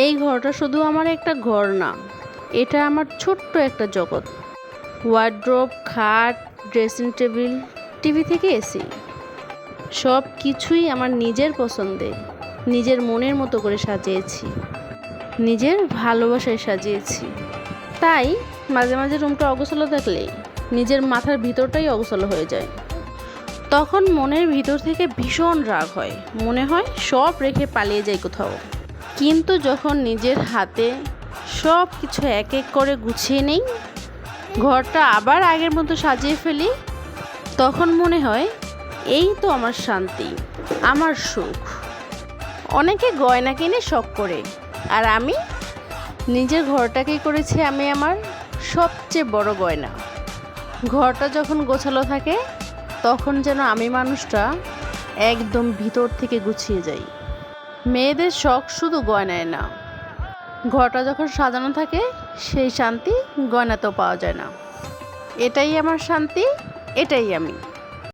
এই ঘরটা শুধু আমার একটা ঘর না, এটা আমার ছোট্ট একটা জগৎ। ওয়ার্ড্রোব, খাট, ড্রেসিং টেবিল, টিভি থেকে এসি, সব কিছুই আমার নিজের পছন্দে, নিজের মনের মতো করে সাজিয়েছি, নিজের ভালোবাসায় সাজিয়েছি। তাই মাঝে মাঝে রুমটা অগোছালো থাকলে নিজের মাথার ভিতরটাই অগোছালো হয়ে যায়। তখন মনের ভিতর থেকে ভীষণ রাগ হয়, মনে হয় সব রেখে পালিয়ে যাই কোথাও। কিন্তু যখন নিজের হাতে সব কিছু এক এক করে গুছিয়ে নেই, ঘরটা আবার আগের মতো সাজিয়ে ফেলি, তখন মনে হয় এই তো আমার শান্তি, আমার সুখ। অনেকে গয়না কিনে শখ করে, আর আমি নিজের ঘরটাকেই করেছি আমি আমার সবচেয়ে বড় গয়না। ঘরটা যখন গোছালো থাকে তখন যেন আমি মানুষটা একদম ভিতর থেকে গুছিয়ে যাই। মেয়েদের শখ শুধু গয়নায় না, ঘরটা যখন সাজানো থাকে সেই শান্তি গয়নাতেও পাওয়া যায় না। এটাই আমার শান্তি, এটাই আমি।